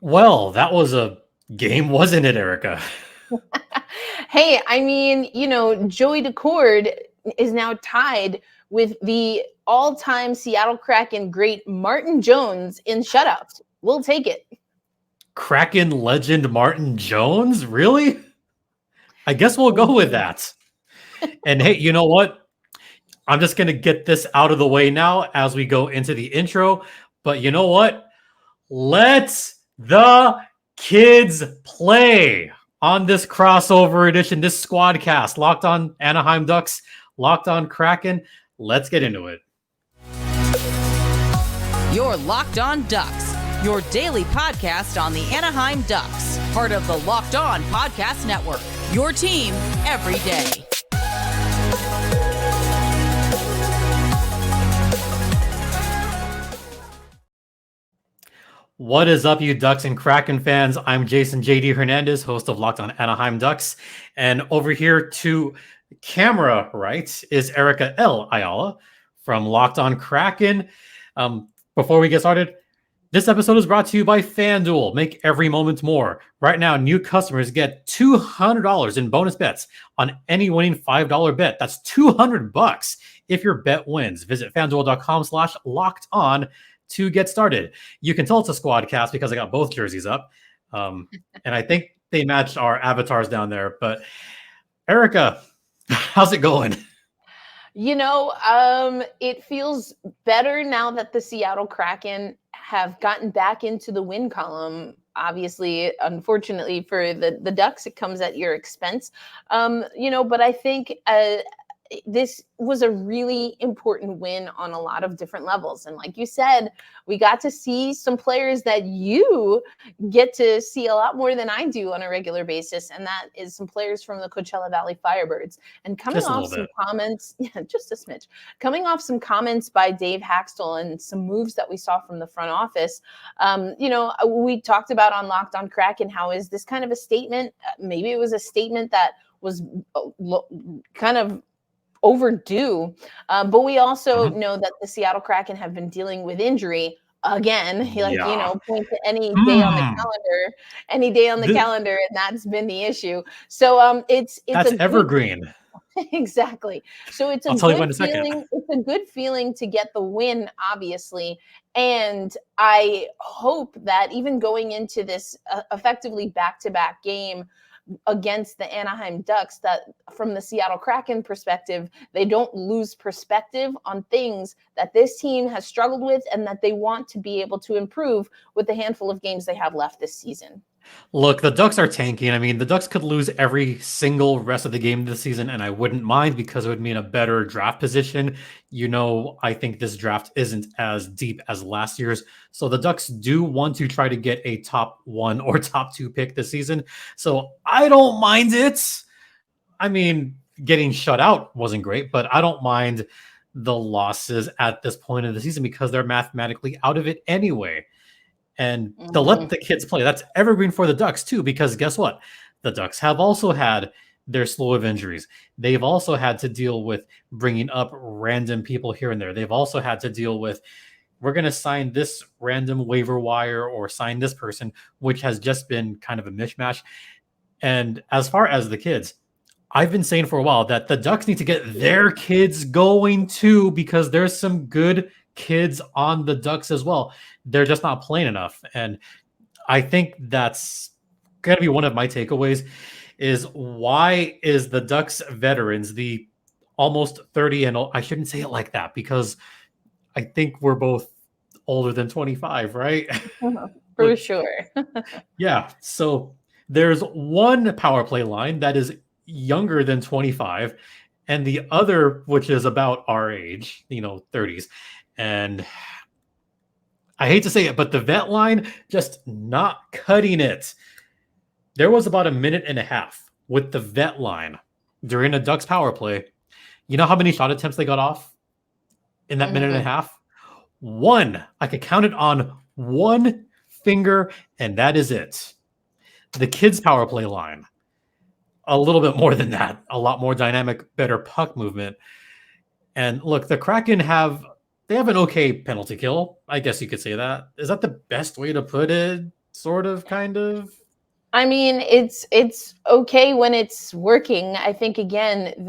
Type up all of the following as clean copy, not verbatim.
Well, that was a game, wasn't it, Erica? Hey, I mean, Joey Decord is now tied with the all-time Seattle Kraken great Martin Jones in shutouts. We'll take it. Kraken legend Martin Jones? Really? I guess we'll go with that. And hey, you know what? I'm just going to get this out of the way now as we go into the intro. But you know what? Let the kids play on this crossover edition, this Squadcast. Locked on Anaheim Ducks, Locked on Kraken. Let's get into it. You're Locked On Ducks, your daily podcast on the Anaheim Ducks, part of the Locked On Podcast Network, your team every day. What is up, you Ducks and Kraken fans? I'm Jason JD Hernandez, host of Locked on Anaheim Ducks. And over here to camera right is Erica L. Ayala from Locked on Kraken. Before we get started, this episode is brought to you by FanDuel. Make every moment more. Right now, new customers get $200 in bonus bets on any winning $5 bet. That's $200 if your bet wins. Visit FanDuel.com/locked-on to get started. You can tell it's a Squadcast because I got both jerseys up. And I think they matched our avatars down there. But Erica, how's it going? It feels better now that the Seattle Kraken have gotten back into the win column. Obviously, unfortunately for the Ducks, it comes at your expense. But I think this was a really important win on a lot of different levels. And like you said, we got to see some players that you get to see a lot more than I do on a regular basis. And that is some players from the Coachella Valley Firebirds. And coming off some comments, just a smidge, coming off some comments by Dave Haxtell and some moves that we saw from the front office. We talked about on Locked on Kraken, how is this kind of a statement? Maybe it was a statement that was kind of overdue, but we also know that the Seattle Kraken have been dealing with injury again. Point to any day on the calendar, and that's been the issue. So it's that's evergreen. Exactly. So it's a good feeling. It's a good feeling to get the win, obviously. And I hope that even going into this effectively back-to-back game against the Anaheim Ducks, that from the Seattle Kraken perspective, they don't lose perspective on things that this team has struggled with and that they want to be able to improve with the handful of games they have left this season. Look, the Ducks are tanking. I mean, the Ducks could lose every single rest of the game this season, and I wouldn't mind because it would mean a better draft position. I think this draft isn't as deep as last year's. So the Ducks do want to try to get a top 1 or top 2 pick this season. So I don't mind it. I mean, getting shut out wasn't great, but I don't mind the losses at this point of the season because they're mathematically out of it anyway. And to let the kids play, that's evergreen for the Ducks too, because guess what? The Ducks have also had their slew of injuries. They've also had to deal with bringing up random people here and there. They've also had to deal with, we're going to sign this random waiver wire or sign this person, which has just been kind of a mishmash. And as far as the kids, I've been saying for a while that the Ducks need to get their kids going too, because there's some good kids on the Ducks as well. They're just not playing enough. And I think that's going to be one of my takeaways is why is the Ducks veterans, the almost 30 and I shouldn't say it like that because I think we're both older than 25, right? For sure. Yeah. So there's one power play line that is younger than 25 and the other, which is about our age, 30s. And I hate to say it, but the vet line just not cutting it. There was about a minute and a half with the vet line during a Ducks power play. You know how many shot attempts they got off in that minute and a half? One. I could count it on one finger, and that is it. The kids' power play line, a little bit more than that. A lot more dynamic, better puck movement. And look, the Kraken they have an okay penalty kill. I guess you could say that. Is that the best way to put it? sort of, kind of. I mean, it's okay when it's working. I think again,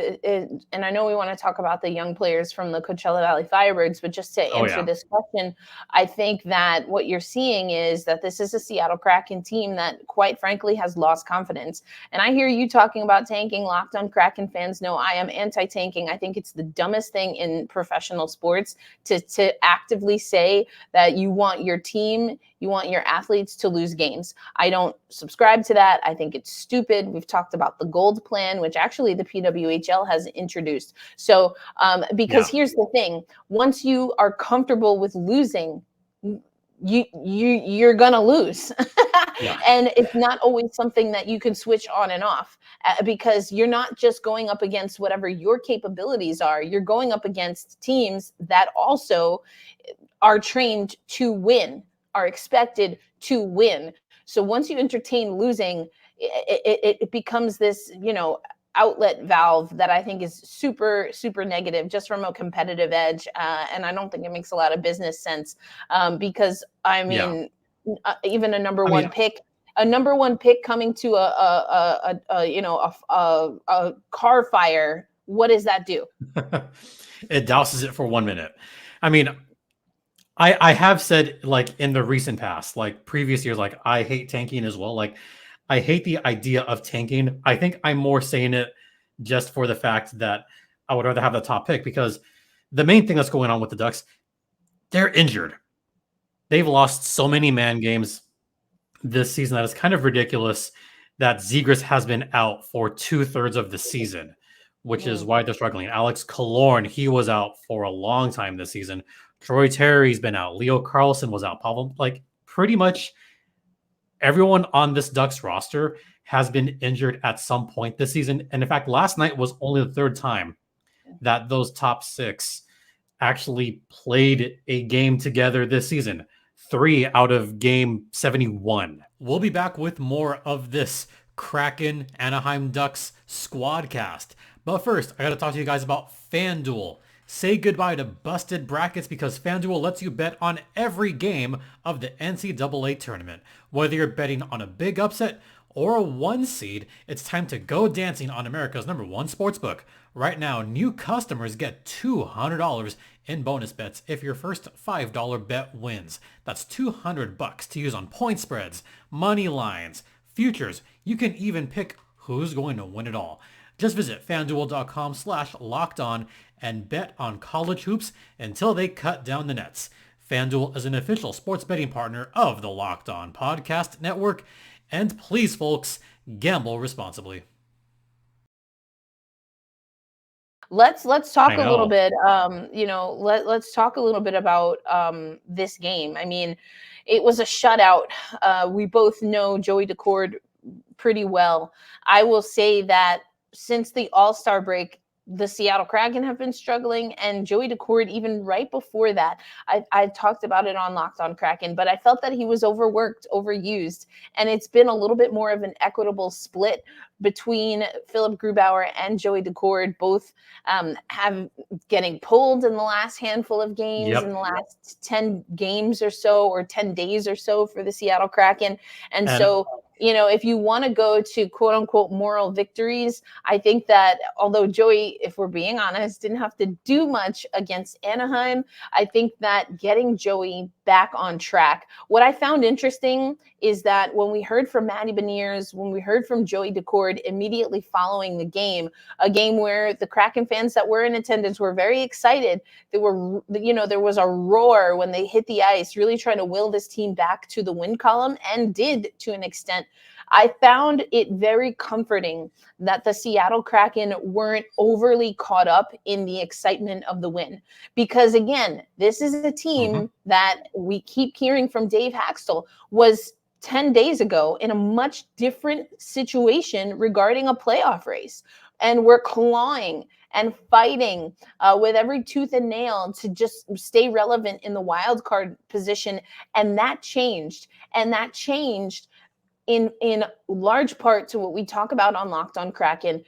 and I know we want to talk about the young players from the Coachella Valley Firebirds, but just to Oh answer yeah. this question, I think that what you're seeing is that this is a Seattle Kraken team that, quite frankly, has lost confidence. And I hear you talking about tanking. Locked On Kraken fans know I am anti-tanking. I think it's the dumbest thing in professional sports to actively say that you want your team, you want your athletes to lose games. I don't subscribe to that. I think it's stupid. We've talked about the gold plan, which actually the PWHL has introduced. So, because here's the thing: once you are comfortable with losing, you're gonna lose. Yeah. And it's not always something that you can switch on and off, because you're not just going up against whatever your capabilities are. You're going up against teams that also are trained to win, are expected to win. So once you entertain losing, it becomes this, outlet valve that I think is super, super negative just from a competitive edge. And I don't think it makes a lot of business sense, because, I mean, even a number one pick, coming to a car fire, what does that do? It douses it for 1 minute. I mean, I have said, like, in the recent past, like previous years, like, I hate tanking as well. Like, I hate the idea of tanking. I think I'm more saying it just for the fact that I would rather have the top pick, because the main thing that's going on with the Ducks, they're injured. They've lost so many man games this season that it's kind of ridiculous that Zegras has been out for 2/3 of the season, which is why they're struggling. Alex Killorn, he was out for a long time this season. Troy Terry's been out. Leo Carlson was out. Like, pretty much everyone on this Ducks roster has been injured at some point this season. And in fact, last night was only the third time that those top six actually played a game together this season. 3 out of game 71. We'll be back with more of this Kraken Anaheim Ducks Squadcast. But first, I got to talk to you guys about FanDuel. Say goodbye to busted brackets, because FanDuel lets you bet on every game of the NCAA tournament. Whether you're betting on a big upset or a 1 seed, it's time to go dancing on America's #1 sportsbook. Right now, new customers get $200 in bonus bets if your first $5 bet wins. That's $200 to use on point spreads, money lines, futures. You can even pick who's going to win it all. Just visit FanDuel.com/lockedon and bet on college hoops until they cut down the nets. FanDuel is an official sports betting partner of the Locked On Podcast Network. And please, folks, gamble responsibly. Let's talk a little bit. Let's talk a little bit about this game. I mean, it was a shutout. We both know Joey Daccord pretty well. I will say that since the All-Star break, the Seattle Kraken have been struggling, and Joey Daccord, even right before that, I talked about it on Locked On Kraken, but I felt that he was overworked, overused, and it's been a little bit more of an equitable split between Philip Grubauer and Joey Daccord. Both have getting pulled in the last handful of games, in the last 10 games or so, or 10 days or so for the Seattle Kraken. And so, if you want to go to quote unquote moral victories, I think that although Joey, if we're being honest, didn't have to do much against Anaheim, I think that getting Joey back on track. What I found interesting is that when we heard from Matty Beniers, when we heard from Joey Daccord immediately following the game, a game where the Kraken fans that were in attendance were very excited. There was a roar when they hit the ice, really trying to will this team back to the win column, and did to an extent. I found it very comforting that the Seattle Kraken weren't overly caught up in the excitement of the win. Because again, this is a team that we keep hearing from Dave Haxtell was 10 days ago in a much different situation regarding a playoff race. And we're clawing and fighting with every tooth and nail to just stay relevant in the wild card position. And that changed. And that changed in large part to what we talk about on Locked On Kraken,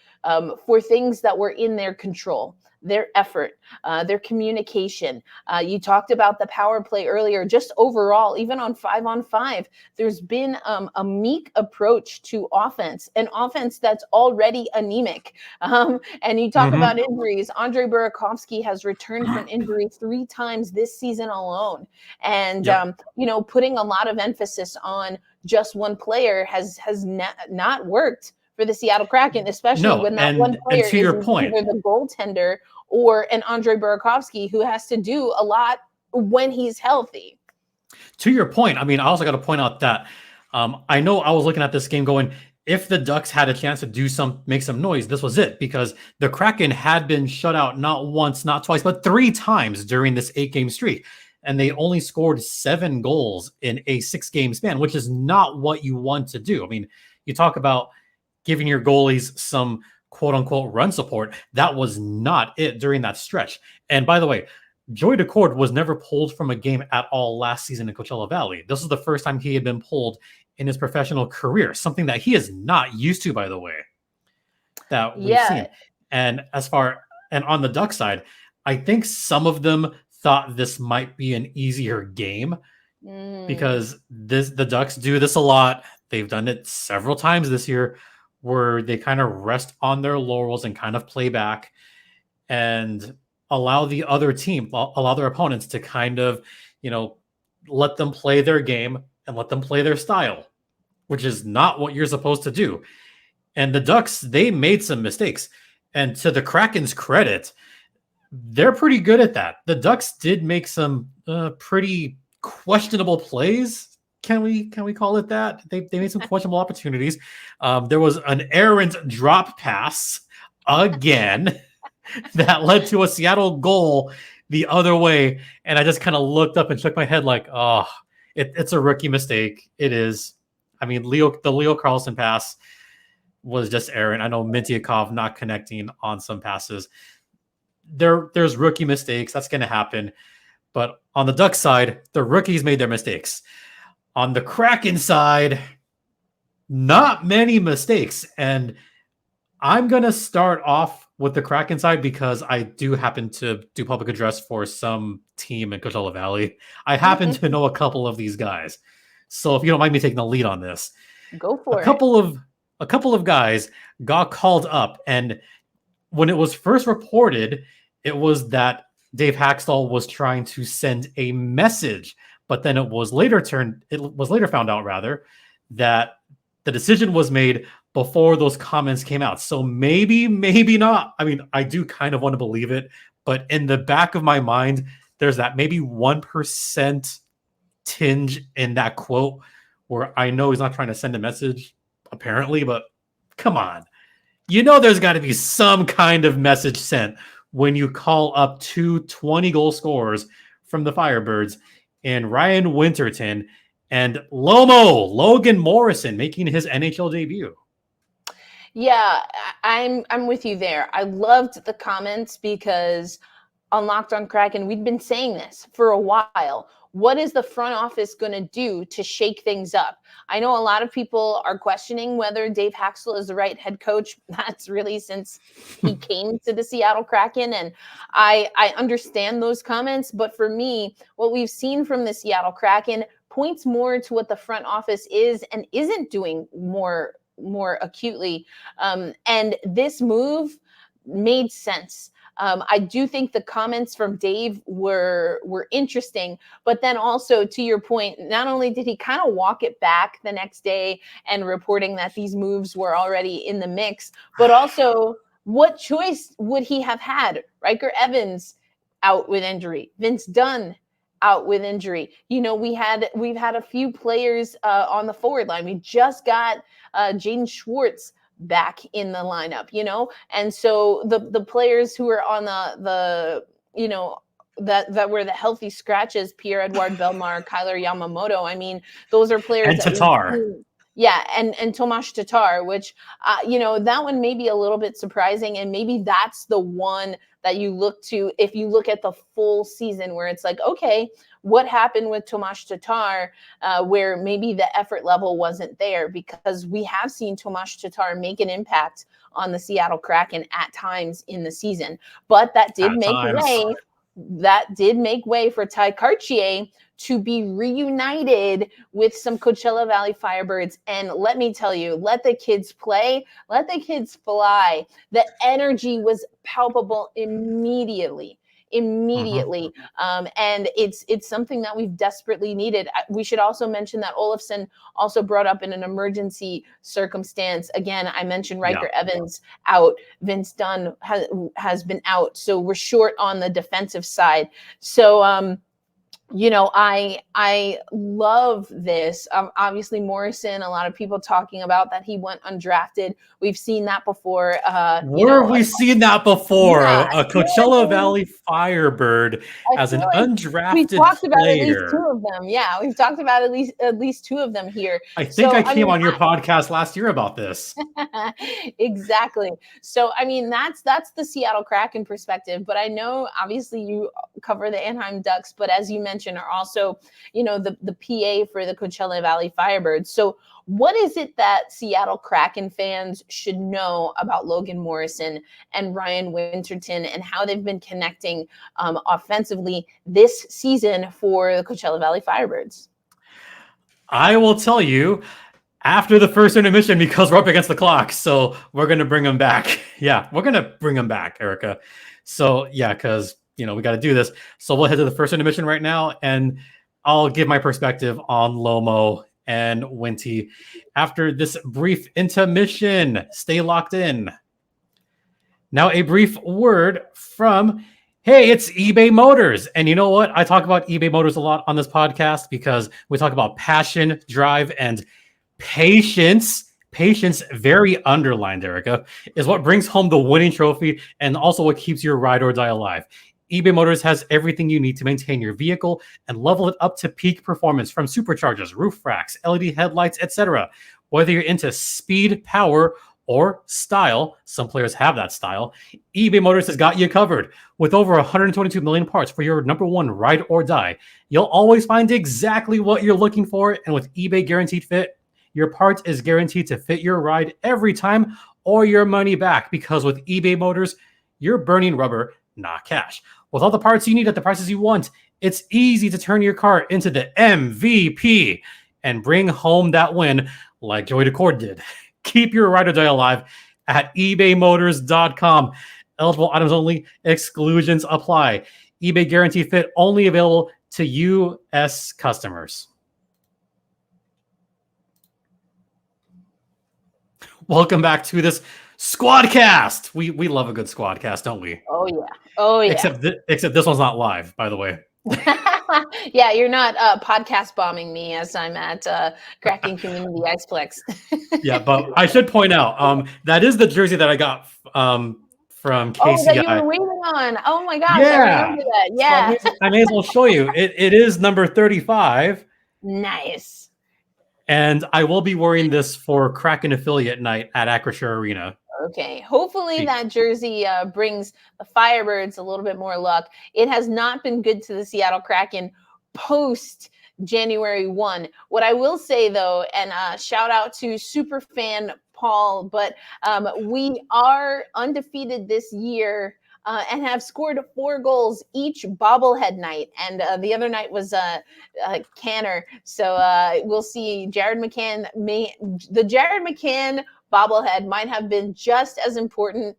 for things that were in their control, their effort, their communication. You talked about the power play earlier. Just overall, even on 5-on-5, there's been a meek approach to offense, an offense that's already anemic. And you talk about injuries. Andrei Burakovsky has returned from injury 3 times this season alone. And, putting a lot of emphasis on just one player has not worked for the Seattle Kraken, especially when that one player is either the goaltender or an Andrei Burakovsky, who has to do a lot when he's healthy. To your point, I mean, I also got to point out that I know I was looking at this game going, if the Ducks had a chance to make some noise, this was it, because the Kraken had been shut out not once, not twice, but 3 times during this 8-game streak. And they only scored 7 goals in a 6-game span, which is not what you want to do. I mean, you talk about giving your goalies some quote unquote run support. That was not it during that stretch. And by the way, Joey Daccord was never pulled from a game at all last season in Coachella Valley. This was the first time he had been pulled in his professional career, something that he is not used to, by the way, that we've seen. And on the Duck side, I think some of them thought this might be an easier game because the Ducks do this a lot. They've done it several times this year, where they kind of rest on their laurels and kind of play back and allow the other team, allow their opponents to kind of, let them play their game and let them play their style, which is not what you're supposed to do. And the Ducks, they made some mistakes. And to the Kraken's credit, they're pretty good at that. The Ducks did make some pretty questionable plays. Can we call it that? They made some questionable opportunities. There was an errant drop pass again that led to a Seattle goal the other way. And I just kind of looked up and shook my head like, oh, it's a rookie mistake. It is. I mean, the Leo Carlson pass was just errant. I know Mintyukov not connecting on some passes. There's rookie mistakes. That's going to happen. But on the Ducks side, the rookies made their mistakes. On the Kraken side, not many mistakes. And I'm going to start off with the Kraken side because I do happen to do public address for some team in Coachella Valley. I happen to know a couple of these guys. So if you don't mind me taking the lead on this. Go for it. A couple of guys got called up. And when it was first reported, it was that Dave Haxtell was trying to send a message. But then it was later found out that the decision was made before those comments came out. So maybe not. I mean, I do kind of want to believe it, but in the back of my mind, there's that maybe 1% tinge in that quote where I know he's not trying to send a message, apparently, but come on. There's got to be some kind of message sent when you call up 2 20-goal scorers from the Firebirds and Ryan Winterton and Logan Morrison making his NHL debut. Yeah, I'm with you there. I loved the comments because on Locked On Kraken, we'd been saying this for a while. What is the front office going to do to shake things up? I know a lot of people are questioning whether Dave Haxtell is the right head coach. That's really since he came to the Seattle Kraken. And I understand those comments. But for me, what we've seen from the Seattle Kraken points more to what the front office is and isn't doing more acutely. And this move made sense. I do think the comments from Dave were interesting, but then also to your point, not only did he kind of walk it back the next day and reporting that these moves were already in the mix, but also what choice would he have had? Riker Evans out with injury, Vince Dunn out with injury. We've had a few players on the forward line. We just got Jaden Schwartz back in the lineup, and so the players who are on the that were the healthy scratches, Pierre-Edouard Bellemare, Kyler Yamamoto. I mean, those are players. And Tatar. Yeah, and Tomáš Tatar, which that one may be a little bit surprising, and maybe that's the one that you look to if you look at the full season, where it's like, okay, what happened with Tomáš Tatar, where maybe the effort level wasn't there, because we have seen Tomáš Tatar make an impact on the Seattle Kraken at times in the season, but that did make way for Ty Cartier to be reunited with some Coachella Valley Firebirds. And let me tell you, let the kids play, let the kids fly. The energy was palpable immediately. And it's something that we've desperately needed. We should also mention that Olofsson also brought up in an emergency circumstance. Again, I mentioned Riker Evans out, Vince Dunn has been out, so we're short on the defensive side. So I love this. Obviously, Morrison, a lot of people talking about that he went undrafted. We've seen that before. Where have we seen that before? A Coachella Valley Firebird as an undrafted we've talked player. About at least two of them. Yeah, we've talked about at least two of them here. I think I came on your podcast last year about this. Exactly. So, I mean, that's the Seattle Kraken perspective. But I know, obviously, you cover the Anaheim Ducks, but as you mentioned, are also, the PA for the Coachella Valley Firebirds. So what is it that Seattle Kraken fans should know about Logan Morrison and Ryan Winterton, and how they've been connecting offensively this season for the Coachella Valley Firebirds? I will tell you after the first intermission, because we're up against the clock. So we're going to bring them back. Yeah, we're going to bring them back, Erica. So yeah, because we got to do this. So we'll head to the first intermission right now, and I'll give my perspective on Lomo and Winty after this brief intermission. Stay locked in. Now, a brief word from, hey, it's eBay Motors. And you know what? I talk about eBay Motors a lot on this podcast because we talk about passion, drive, and patience. Patience, very underlined, Erica, is what brings home the winning trophy and also what keeps your ride or die alive. eBay Motors has everything you need to maintain your vehicle and level it up to peak performance, from superchargers, roof racks, LED headlights, etc. Whether you're into speed, power, or style, some players have that style, eBay Motors has got you covered. With over 122 million parts for your number one ride or die, you'll always find exactly what you're looking for. And with eBay Guaranteed Fit, your part is guaranteed to fit your ride every time or your money back, because with eBay Motors, you're burning rubber, not cash. With all the parts you need at the prices you want, it's easy to turn your car into the MVP and bring home that win like Joey Decord did. Keep your ride or die alive at ebaymotors.com. Eligible items only. Exclusions apply. eBay Guarantee Fit only available to U.S. customers. Welcome back to this Squadcast. We love a good Squadcast, don't we? Oh yeah. Except this one's not live, by the way. Yeah, you're not podcast bombing me as I'm at Kraken Community Iceplex. Yeah, but I should point out that is the jersey that I got from KCI. Oh, that you were waiting on. Oh my gosh, yeah. I remember that. Yeah. So I may as well show you. It is number 35. Nice. And I will be wearing this for Kraken affiliate night at Acrisure Arena. Okay. Hopefully that jersey brings the Firebirds a little bit more luck. It has not been good to the Seattle Kraken post January 1. What I will say, though, and shout out to superfan Paul, but we are undefeated this year and have scored 4 goals each bobblehead night. And the other night was Canner. So we'll see. Jared McCann the Jared McCann bobblehead might have been just as important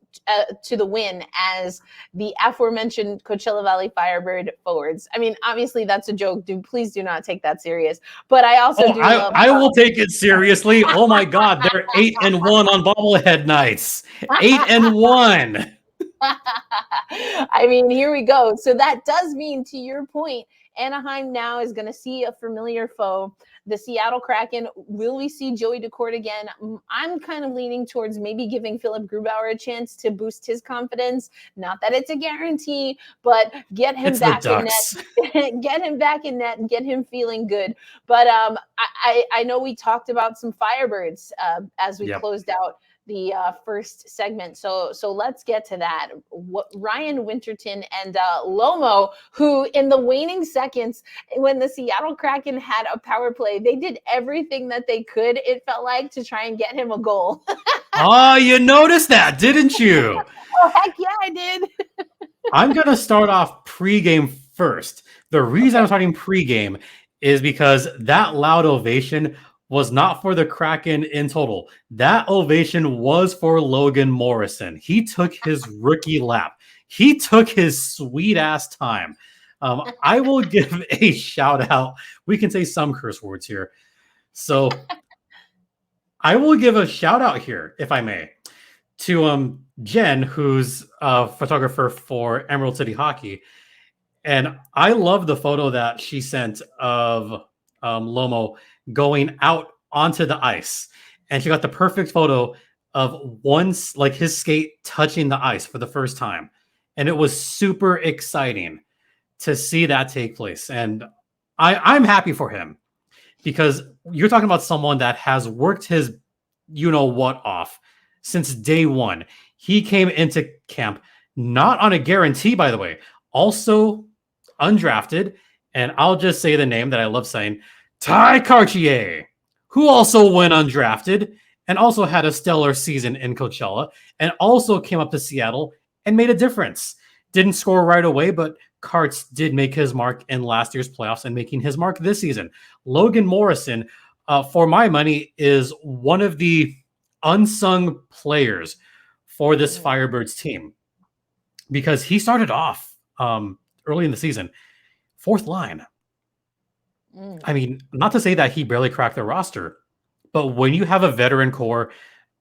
to the win as the aforementioned Coachella Valley Firebird forwards. I mean, obviously that's a joke. Please do not take that serious. But I also I will take it seriously. Oh my God, they're 8-1 on bobblehead nights. 8-1. I mean, here we go. So that does mean, to your point, Anaheim now is going to see a familiar foe, the Seattle Kraken. Will we see Joey Daccord again? I'm kind of leaning towards maybe giving Philip Grubauer a chance to boost his confidence. Not that it's a guarantee, but get him back in net. Get him back in net and get him feeling good. But I know we talked about some Firebirds as we closed out the first segment. So let's get to that. Ryan Winterton and Lomo, who in the waning seconds, when the Seattle Kraken had a power play, they did everything that they could, it felt like, to try and get him a goal. Oh, you noticed that, didn't you? Oh, heck yeah, I did. I'm going to start off pregame first. The reason I'm starting pregame is because that loud ovation was not for the Kraken in total. That ovation was for Logan Morrison. He took his rookie lap. He took his sweet ass time. I will give a shout out. We can say some curse words here. So I will give a shout out here, if I may, to Jen, who's a photographer for Emerald City Hockey. And I love the photo that she sent of Lomo going out onto the ice. And she got the perfect photo of once, like, his skate touching the ice for the first time. And it was super exciting to see that take place. And I'm happy for him, because you're talking about someone that has worked his you-know-what off since day one. He came into camp not on a guarantee, by the way, also undrafted. And I'll just say the name that I love saying, Ty Cartier, who also went undrafted and also had a stellar season in Coachella and also came up to Seattle and made a difference. Didn't score right away, but Karts did make his mark in last year's playoffs and making his mark this season. Logan Morrison, for my money, is one of the unsung players for this Firebirds team, because he started off early in the season, fourth line. I mean, not to say that he barely cracked the roster, but when you have a veteran core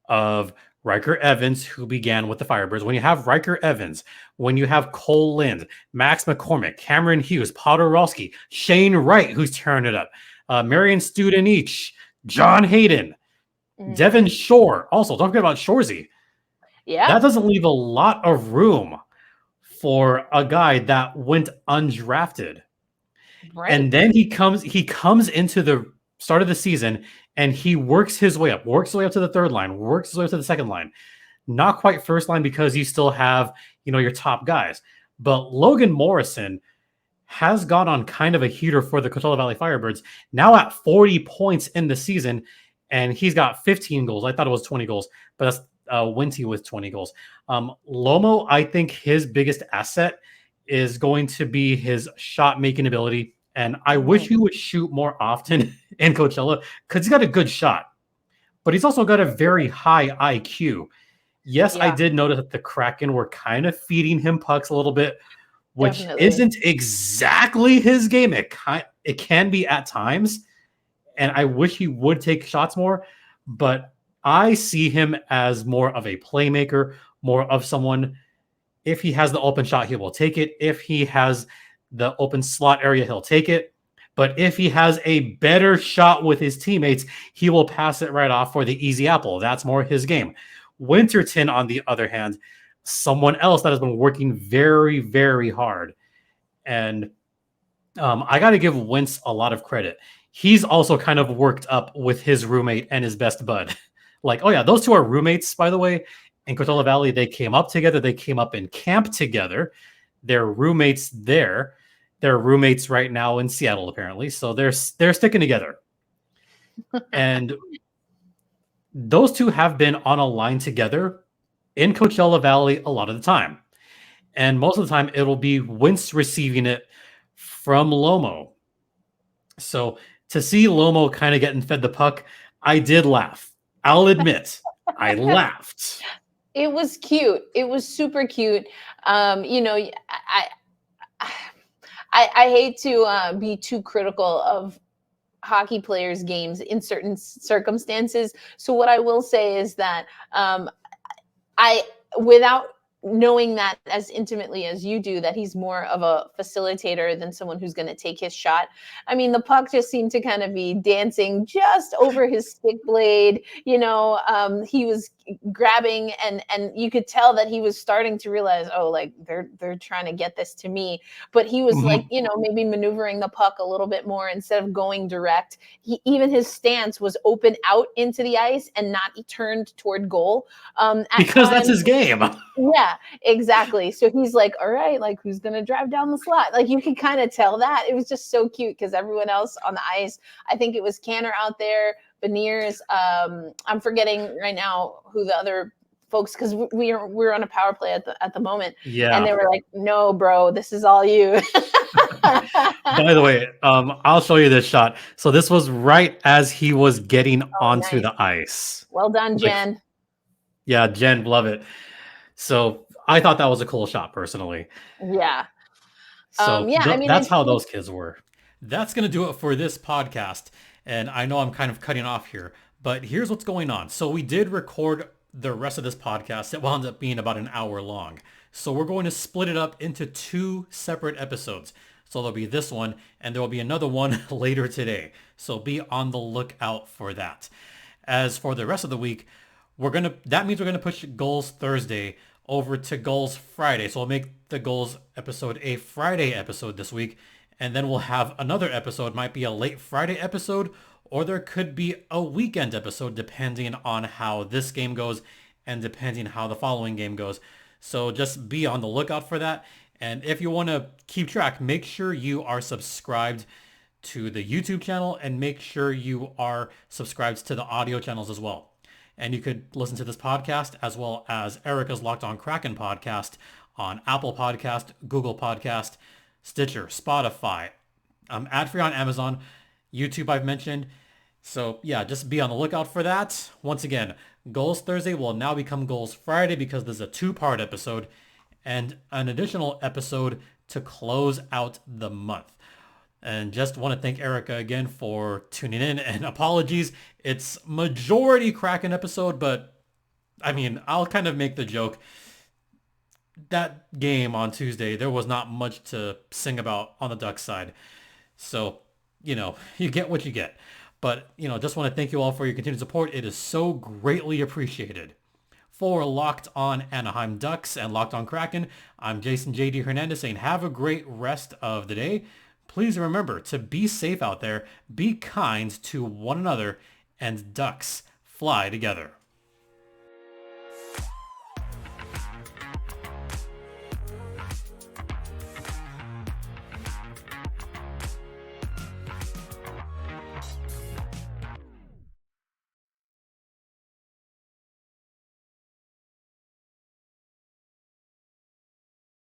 of Riker Evans, who began with the Firebirds, when you have Riker Evans, when you have Cole Lind, Max McCormick, Cameron Hughes, Podorowski, Shane Wright, who's tearing it up, Marion Studenic, John Hayden, Devin Shore. Also, don't forget about Shoresy. Yeah. That doesn't leave a lot of room for a guy that went undrafted. Right. And then he comes into the start of the season and he works his way up to the third line, works his way up to the second line. Not quite first line, because you still have, your top guys. But Logan Morrison has gone on kind of a heater for the Coachella Valley Firebirds, now at 40 points in the season, and he's got 15 goals. I thought it was 20 goals, but that's Winty with 20 goals. Lomo, I think his biggest asset is going to be his shot-making ability, and I wish he would shoot more often in Coachella, because he's got a good shot, but he's also got a very high IQ. Yes, I did notice that the Kraken were kind of feeding him pucks a little bit, which isn't exactly his game. It can be at times, and I wish he would take shots more, but I see him as more of a playmaker, more of someone, if he has the open shot, he will take it. If he has the open slot area, he'll take it. But if he has a better shot with his teammates, he will pass it right off for the easy apple. That's more his game. Winterton, on the other hand, someone else that has been working very, very hard. And I got to give Wentz a lot of credit. He's also kind of worked up with his roommate and his best bud. Like, oh yeah, those two are roommates, by the way. In Coachella Valley, they came up together. They came up in camp together. They're roommates there. They're roommates right now in Seattle, apparently. So they're sticking together. And those two have been on a line together in Coachella Valley a lot of the time. And most of the time, it'll be Wentz receiving it from Lomo. So to see Lomo kind of getting fed the puck, I did laugh. I'll admit, I laughed. It was cute. It was super cute. I hate to be too critical of hockey players' games in certain circumstances. So what I will say is that without knowing that as intimately as you do, that he's more of a facilitator than someone who's going to take his shot. I mean, the puck just seemed to kind of be dancing just over his stick blade. He was grabbing, and you could tell that he was starting to realize, oh, like they're trying to get this to me. But he was like, maybe maneuvering the puck a little bit more instead of going direct. Even his stance was open out into the ice and not turned toward goal. Because that's his game. Yeah, exactly. So he's like, all right, like who's going to drive down the slot? Like you can kind of tell that. It was just so cute because everyone else on the ice, I think it was Canner out there, Beniers. I'm forgetting right now who the other folks, because we're on a power play at the moment. Yeah. And they were like, no, bro, this is all you. By the way, I'll show you this shot. So this was right as he was getting onto the ice. Well done, Jen. Yeah, Jen, love it. So I thought that was a cool shot personally. Yeah. So that's how those kids were. That's going to do it for this podcast. And I know I'm kind of cutting off here, but here's what's going on. So we did record the rest of this podcast. It wound up being about an hour long. So we're going to split it up into 2 separate episodes. So there'll be this one and there will be another one later today. So be on the lookout for that. As for the rest of the week, that means we're going to push Goals Thursday over to Goals Friday. So we'll make the Goals episode a Friday episode this week. And then we'll have another episode, might be a late Friday episode, or there could be a weekend episode depending on how this game goes and depending how the following game goes. So just be on the lookout for that. And if you want to keep track, make sure you are subscribed to the YouTube channel and make sure you are subscribed to the audio channels as well. And you could listen to this podcast as well as Erica's Locked On Kraken podcast on Apple Podcast, Google Podcast, Stitcher, Spotify, ad-free on Amazon, YouTube I've mentioned. So yeah, just be on the lookout for that. Once again, Goals Thursday will now become Goals Friday because there's a 2-part episode and an additional episode to close out the month. And just want to thank Erica again for tuning in, and apologies. It's majority Kraken episode, but I mean, I'll kind of make the joke. That game on Tuesday, there was not much to sing about on the Ducks side. So, you get what you get. But, just want to thank you all for your continued support. It is so greatly appreciated. For Locked On Anaheim Ducks and Locked On Kraken, I'm Jason J.D. Hernandez saying have a great rest of the day. Please remember to be safe out there, be kind to one another, and Ducks fly together.